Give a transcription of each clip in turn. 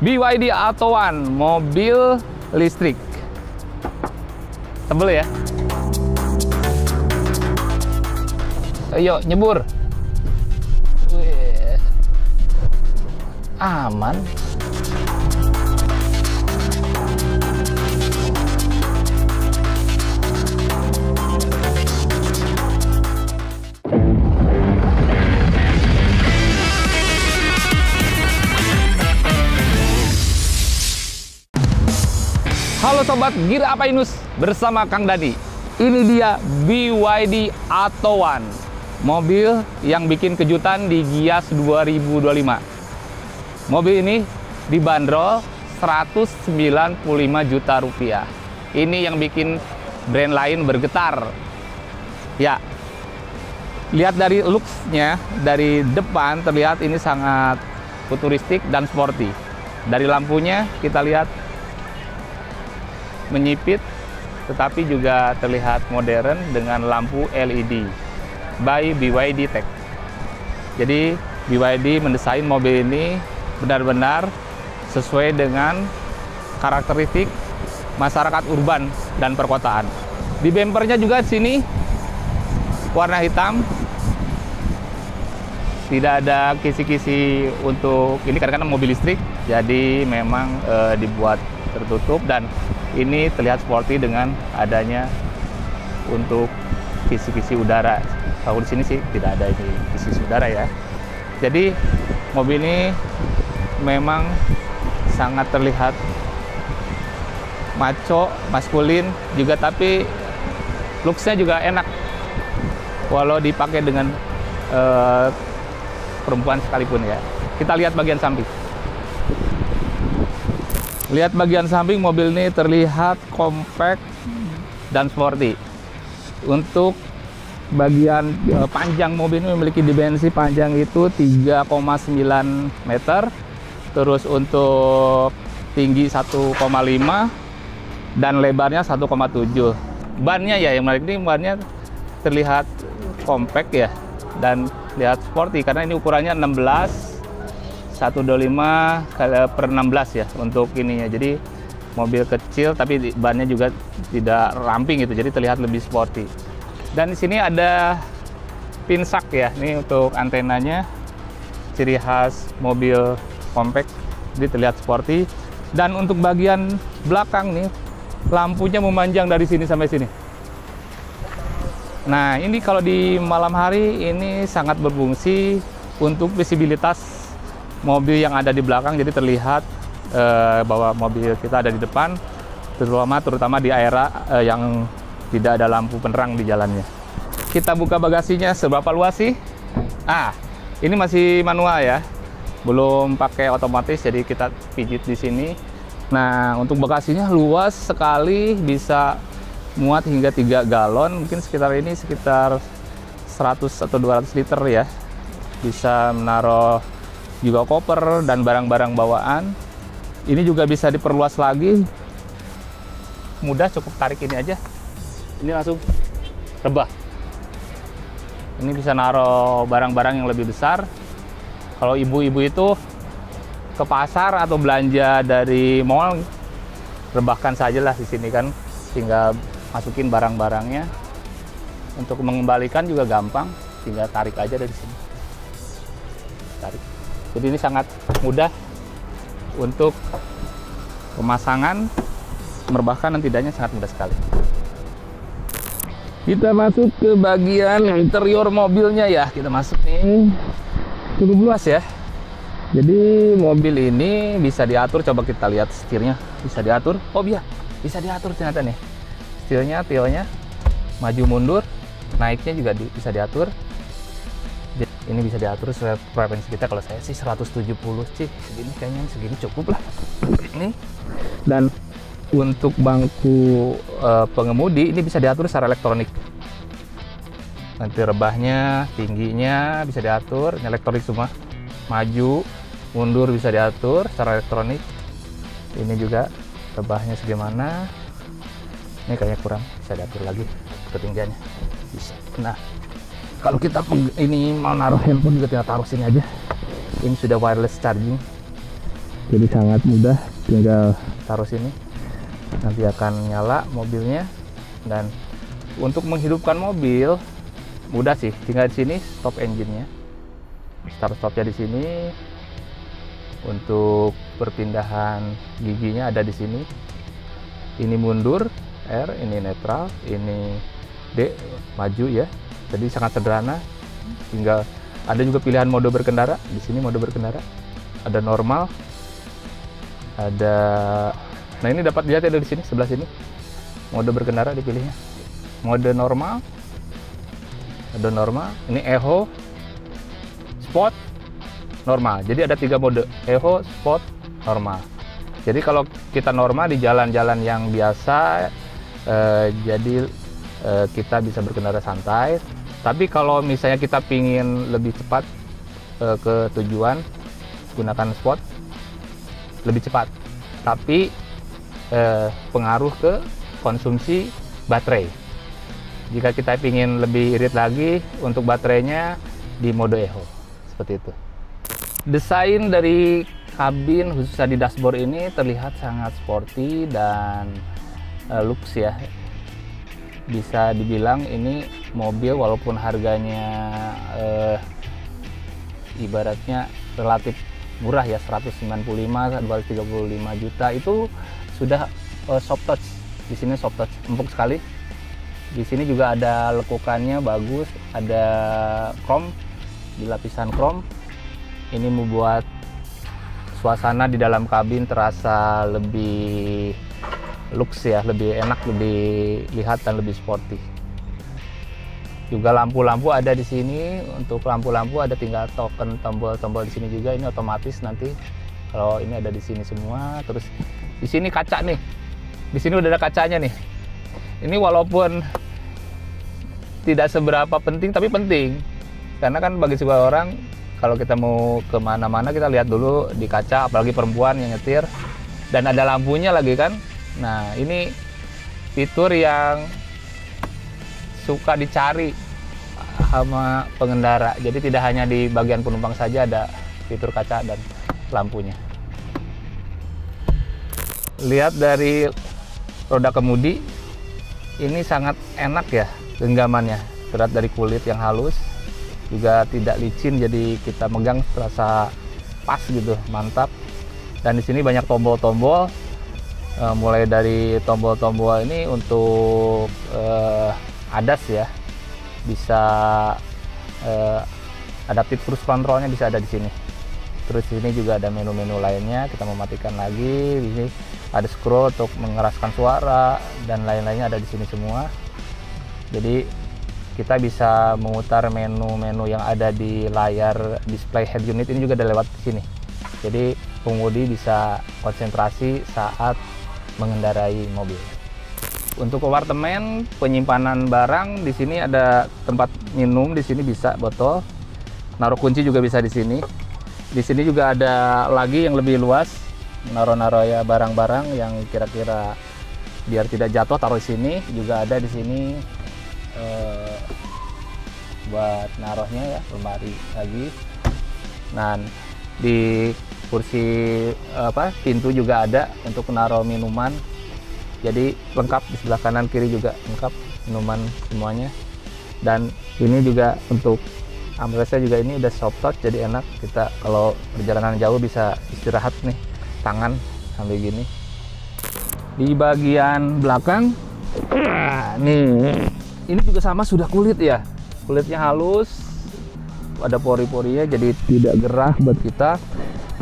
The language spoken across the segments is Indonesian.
BYD Atto-One, mobil listrik. Tebel ya. Ayo nyebur. Wih. Aman. Halo Sobat Gira Apa Inus, bersama Kang Dadi. Ini dia BYD Atto-One, mobil yang bikin kejutan di Gias 2025. Mobil ini dibanderol 195 juta rupiah. Ini yang bikin brand lain bergetar. Ya, lihat dari looks-nya, dari depan terlihat ini sangat futuristik dan sporty. Dari lampunya kita lihat menyipit, tetapi juga terlihat modern dengan lampu LED by BYD Tech. Jadi BYD mendesain mobil ini benar-benar sesuai dengan karakteristik masyarakat urban dan perkotaan. Di bempernya juga sini warna hitam, tidak ada kisi-kisi untuk ini karena mobil listrik, jadi memang dibuat tertutup dan ini terlihat sporty dengan adanya untuk kisi-kisi udara. Kalau di sini sih tidak ada ini kisi-kisi udara ya. Jadi mobil ini memang sangat terlihat maco, maskulin juga, tapi looks-nya juga enak. Walau dipakai dengan perempuan sekalipun ya. Kita lihat bagian samping. Lihat bagian samping, mobil ini terlihat compact dan sporty. Untuk bagian panjang mobil ini memiliki dimensi panjang itu 3,9 meter. Terus untuk tinggi 1,5 dan lebarnya 1,7. Bannya ya yang menarik ini, bannya terlihat compact ya dan lihat sporty karena ini ukurannya 125/16 ya untuk ininya. Jadi mobil kecil tapi bannya juga tidak ramping gitu, jadi terlihat lebih sporty. Dan di sini ada pinsak ya, ini untuk antenanya, ciri khas mobil compact, jadi terlihat sporty. Dan untuk bagian belakang nih, lampunya memanjang dari sini sampai sini. Nah ini kalau di malam hari ini sangat berfungsi untuk visibilitas mobil yang ada di belakang, jadi terlihat bahwa mobil kita ada di depan, terutama di area yang tidak ada lampu penerang di jalannya. Kita buka bagasinya, seberapa luas sih? Ini masih manual ya, belum pakai otomatis, jadi kita pijit di sini. Nah untuk bagasinya luas sekali, bisa muat hingga 3 galon, mungkin sekitar 100 atau 200 liter ya. Bisa menaruh juga koper dan barang-barang bawaan. Ini juga bisa diperluas lagi, mudah, cukup tarik ini aja, ini langsung rebah. Ini bisa naruh barang-barang yang lebih besar. Kalau ibu-ibu itu ke pasar atau belanja dari mall, rebahkan sajalah di sini kan, tinggal masukin barang-barangnya. Untuk mengembalikan juga gampang, tinggal tarik aja dari sini, tarik. Jadi ini sangat mudah untuk pemasangan, merebahkan dan tidaknya sangat mudah sekali. Kita masuk ke bagian interior mobilnya ya. Kita masuk nih, cukup luas ya. Jadi mobil ini bisa diatur, coba kita lihat setirnya, bisa diatur. Oh iya, bisa diatur ternyata nih. Setirnya, tionya, maju mundur, naiknya juga bisa diatur. Ini bisa diatur sesuai preferensi kita. Kalau saya sih 170 sih, segini kayaknya segini cukup lah ini. Dan untuk bangku pengemudi ini bisa diatur secara elektronik. Nanti rebahnya, tingginya bisa diatur, ini elektronik semua. Maju, mundur bisa diatur secara elektronik. Ini juga rebahnya segimana. Ini kayaknya kurang, bisa diatur lagi ketinggiannya. Bisa. Nah, kalau kita ini mau naruh handphone juga tinggal taruh sini aja. Ini sudah wireless charging. Jadi sangat mudah, tinggal taruh sini, nanti akan nyala mobilnya. Dan untuk menghidupkan mobil mudah sih, tinggal di sini stop engine-nya, start stopnya di sini. Untuk perpindahan giginya ada di sini. Ini mundur R, ini netral, ini D, maju ya. Jadi sangat sederhana. Tinggal ada juga pilihan mode berkendara. Di sini mode berkendara. Ada normal. Ada, nah ini dapat dilihat ada di sini sebelah sini. Mode berkendara dipilihnya. Mode normal. Ada normal. Ini Eco, Sport, normal. Jadi ada 3 mode, Eco, Sport, normal. Jadi kalau kita normal di jalan-jalan yang biasa, kita bisa berkendara santai. Tapi kalau misalnya kita pingin lebih cepat ke tujuan, gunakan Sport, lebih cepat. Tapi pengaruh ke konsumsi baterai. Jika kita pingin lebih irit lagi, untuk baterainya di mode Eco, seperti itu. Desain dari kabin khususnya di dashboard ini terlihat sangat sporty dan lux ya. Bisa dibilang ini mobil walaupun harganya ibaratnya relatif murah ya, 195-235 juta, itu sudah soft touch. Di sini soft touch, empuk sekali. Di sini juga ada lekukannya bagus, ada chrome di lapisan chrome. Ini membuat suasana di dalam kabin terasa lebih lux ya, lebih enak, lebih lihat dan lebih sporty. Juga lampu-lampu ada di sini. Untuk lampu-lampu ada tinggal token tombol-tombol di sini juga. Ini otomatis nanti kalau ini ada di sini semua. Terus di sini kaca nih. Di sini udah ada kacanya nih. Ini walaupun tidak seberapa penting tapi penting. Karena kan bagi sebuah orang, kalau kita mau kemana-mana kita lihat dulu di kaca, apalagi perempuan yang nyetir, dan ada lampunya lagi kan. Nah ini fitur yang suka dicari sama pengendara. Jadi tidak hanya di bagian penumpang saja ada fitur kaca dan lampunya. Lihat dari roda kemudi, ini sangat enak ya genggamannya. Terlihat dari kulit yang halus, juga tidak licin, jadi kita megang terasa pas gitu, mantap. Dan di sini banyak tombol-tombol, mulai dari tombol-tombol ini untuk ADAS ya, bisa adaptive cruise controlnya bisa ada di sini. Terus di sini juga ada menu-menu lainnya, kita mematikan lagi. Di sini ada scroll untuk mengeraskan suara dan lain-lainnya ada di sini semua. Jadi kita bisa memutar menu-menu yang ada di layar display head unit ini juga ada lewat sini. Jadi pengemudi bisa konsentrasi saat mengendarai mobil. Untuk kompartemen penyimpanan barang, di sini ada tempat minum, di sini bisa botol. Naruh kunci juga bisa di sini. Di sini juga ada lagi yang lebih luas, naruh-naruh ya barang-barang yang kira-kira biar tidak jatuh, taruh di sini. Juga ada di sini buat naruhnya ya, lemari lagi. Nah di kursi pintu juga ada untuk menaruh minuman. Jadi lengkap, di sebelah kanan kiri juga lengkap minuman semuanya. Dan ini juga untuk armrestnya juga ini udah soft touch, jadi enak kita kalau perjalanan jauh bisa istirahat nih, tangan sambil gini. Di bagian belakang nih, ini juga sama, sudah kulit ya, kulitnya halus, ada pori-porinya jadi tidak gerah buat kita.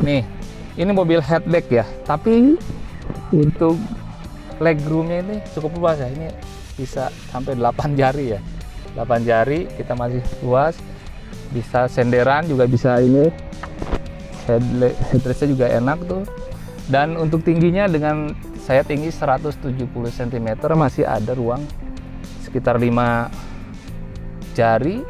Nih ini mobil hatchback ya, tapi untuk legroomnya ini cukup luas ya, ini bisa sampai 8 jari ya, 8 jari kita masih luas, bisa senderan juga bisa. Ini headrestnya juga enak tuh. Dan untuk tingginya, dengan saya tinggi 170 cm, masih ada ruang sekitar 5 jari.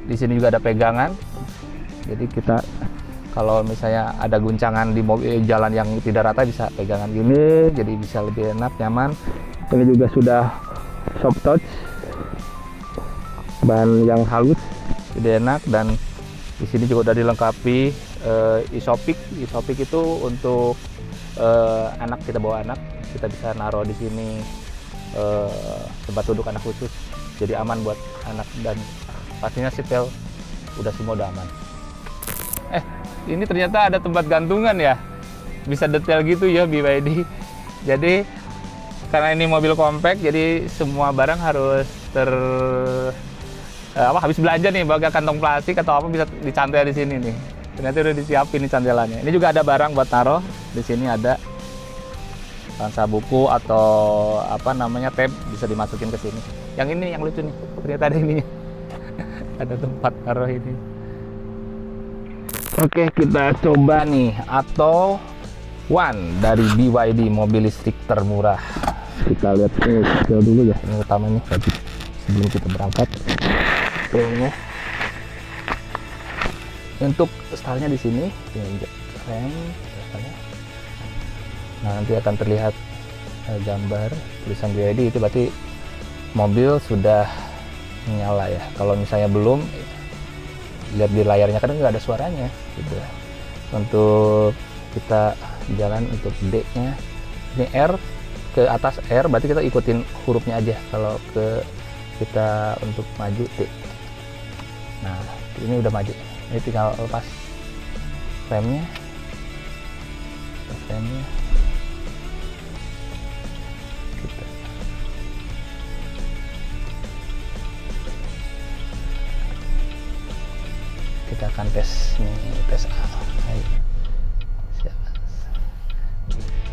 Di sini juga ada pegangan, jadi kita kalau misalnya ada guncangan di mobil jalan yang tidak rata bisa pegangan gini, jadi bisa lebih enak, nyaman. Ini juga sudah soft touch, bahan yang halus, jadi enak. Dan di sini juga udah dilengkapi Isopik. Isopik itu untuk anak, kita bawa anak, kita bisa naruh di sini tempat duduk anak khusus, jadi aman buat anak. Dan pastinya seatbelt udah semua udah aman. Ini ternyata ada tempat gantungan ya, bisa detail gitu ya BYD. Jadi karena ini mobil compact, jadi semua barang harus habis belanja nih bawa kantong plastik atau apa bisa dicantel di sini nih. Ternyata udah disiapin nih cantelannya. Ini juga ada barang buat taruh di sini, ada bangsa buku atau apa namanya tab, bisa dimasukin ke sini. Yang ini yang lucu nih, ternyata ada ininya. Ada tempat taruh ini. Oke, kita coba nih Atto One dari BYD, mobil listrik termurah. Kita lihat dulu ya, ini utamanya tadi sebelum kita berangkat. Ini untuk stylenya di sini, rem. Nah, nanti akan terlihat gambar tulisan BYD, itu berarti mobil sudah menyala ya. Kalau misalnya belum, lihat di layarnya kan nggak ada suaranya gitu. Untuk kita jalan, untuk D-nya ini R, ke atas R berarti kita ikutin hurufnya aja. Kalau kita untuk maju T. Nah, ini udah maju, ini tinggal lepas remnya. Kita akan tes nih, tes A.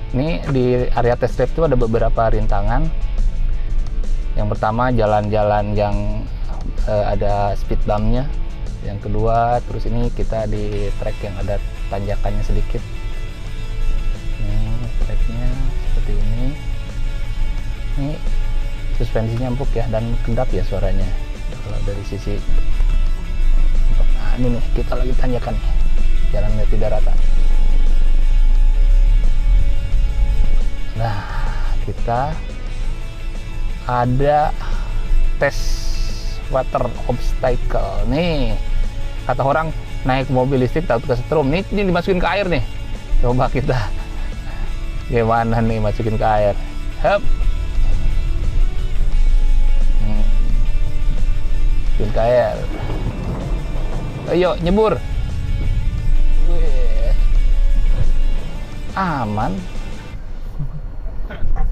Ini di area test drive itu ada beberapa rintangan. Yang pertama jalan-jalan yang ada speed bumpnya. Yang kedua, terus ini kita di track yang ada tanjakannya sedikit. Ini tracknya seperti ini. Ini suspensinya empuk ya, dan kedap ya suaranya. Kalau dari sisi, nah ini nih kita lagi tanjakan nih, jalannya tidak rata. Nah, kita ada tes water obstacle nih. Kata orang naik mobil listrik takut kesetrum. Nih, ini dimasukin ke air nih. Coba kita gimana nih masukin ke air. Hup. Masukin ke air. Ayo nyebur. Wih. Aman.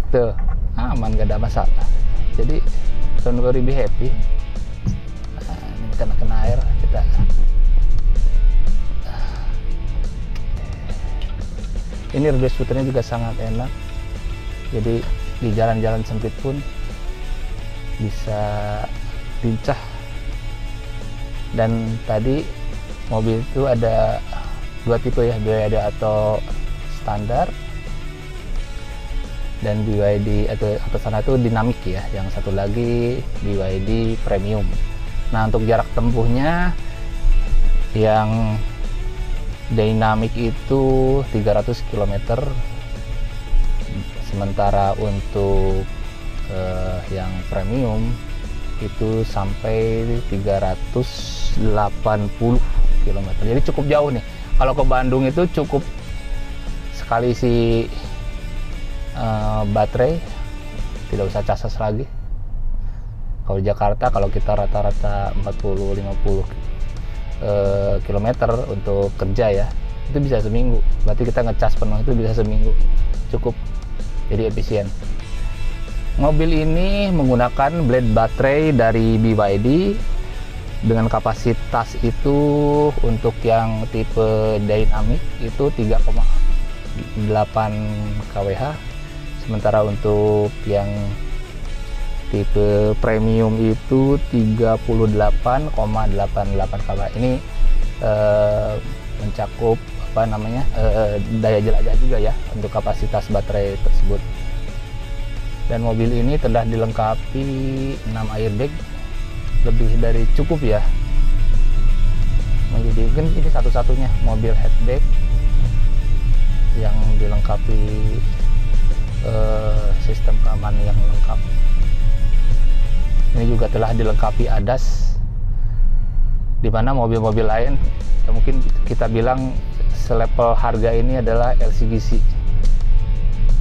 Tuh, aman, gak ada masalah. Jadi don't worry, be happy. Nah, ini kena air kita. Ini reverse puternya juga sangat enak. Jadi di jalan-jalan sempit pun bisa lincah. Dan tadi mobil itu ada dua tipe ya, BYD atau standar, dan BYD atau sana itu dinamik ya, yang satu lagi BYD premium. Nah, untuk jarak tempuhnya yang dynamic itu 300 km, sementara untuk yang premium itu sampai 380 km. Jadi cukup jauh nih. Kalau ke Bandung itu cukup sekali isi baterai, tidak usah cases lagi. Kalau Jakarta, kalau kita rata-rata 40-50 km untuk kerja ya, itu bisa seminggu. Berarti kita ngecas penuh itu bisa seminggu, cukup. Jadi efisien. Mobil ini menggunakan blade baterai dari BYD dengan kapasitas itu untuk yang tipe dynamic itu 3,8 kWh. Sementara untuk yang tipe premium itu 38,88 kWh. Ini mencakup apa namanya daya jelajah juga ya untuk kapasitas baterai tersebut. Dan mobil ini telah dilengkapi 6 airbag, lebih dari cukup ya. Menjadikan ini satu-satunya mobil hatchback yang dilengkapi sistem keamanan yang lengkap. Ini juga telah dilengkapi ADAS Di mana mobil-mobil lain mungkin kita bilang selevel harga ini adalah LCGC.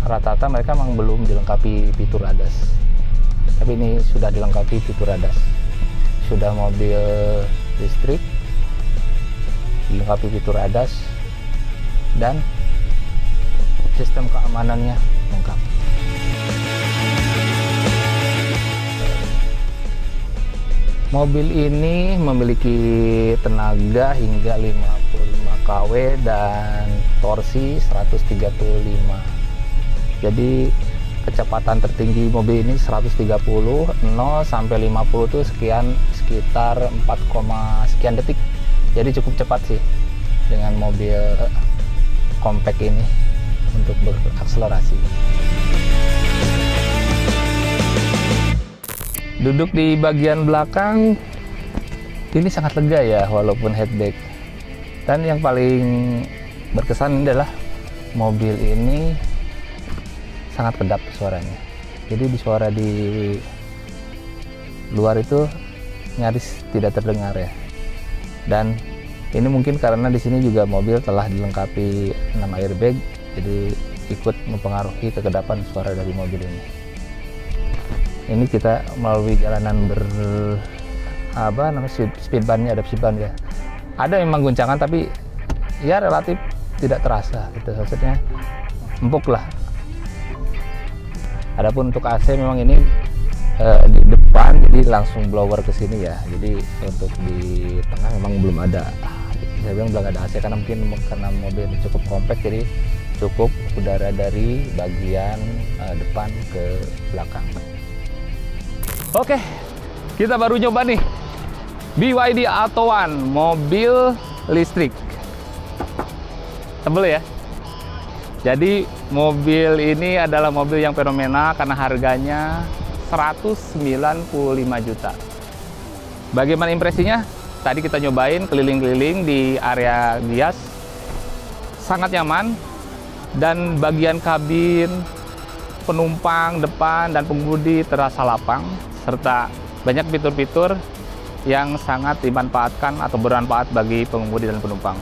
Rata-rata mereka memang belum dilengkapi fitur ADAS, tapi ini sudah dilengkapi fitur ADAS. Sudah mobil listrik, dilengkapi fitur ADAS, dan sistem keamanannya lengkap. Mobil ini memiliki tenaga hingga 55 kW dan torsi 135. Jadi kecepatan tertinggi mobil ini 130, 0 sampai 50 itu sekitar 4, sekian detik. Jadi cukup cepat sih dengan mobil compact ini untuk berakselerasi. Duduk di bagian belakang ini sangat lega ya, walaupun headback. Dan yang paling berkesan adalah mobil ini sangat kedap suaranya. Jadi suara di luar itu nyaris tidak terdengar ya. Dan ini mungkin karena di sini juga mobil telah dilengkapi 6 airbag, jadi ikut mempengaruhi kekedapan suara dari mobil ini. Ini kita melalui jalanan speed bump-nya, ada speed bump ya. Ada memang guncangan tapi ya relatif tidak terasa gitu, maksudnya empuk lah. Adapun untuk AC memang ini di depan jadi langsung blower ke sini ya. Jadi untuk di tengah memang belum ada. Saya bilang belum ada AC karena mungkin karena mobil ini cukup compact, jadi cukup udara dari bagian depan ke belakang. Oke, kita baru nyoba nih BYD Atto One mobil listrik. Tebel ya. Jadi mobil ini adalah mobil yang fenomenal karena harganya 195 juta. Bagaimana impresinya? Tadi kita nyobain keliling-keliling di area Gias. Sangat nyaman dan bagian kabin, penumpang depan dan pengemudi terasa lapang, serta banyak fitur-fitur yang sangat dimanfaatkan atau bermanfaat bagi pengemudi dan penumpang.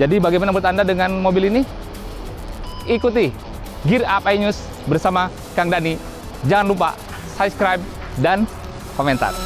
Jadi bagaimana menurut Anda dengan mobil ini? Ikuti Gear Up iNews bersama Kang Dani. Jangan lupa subscribe dan komentar.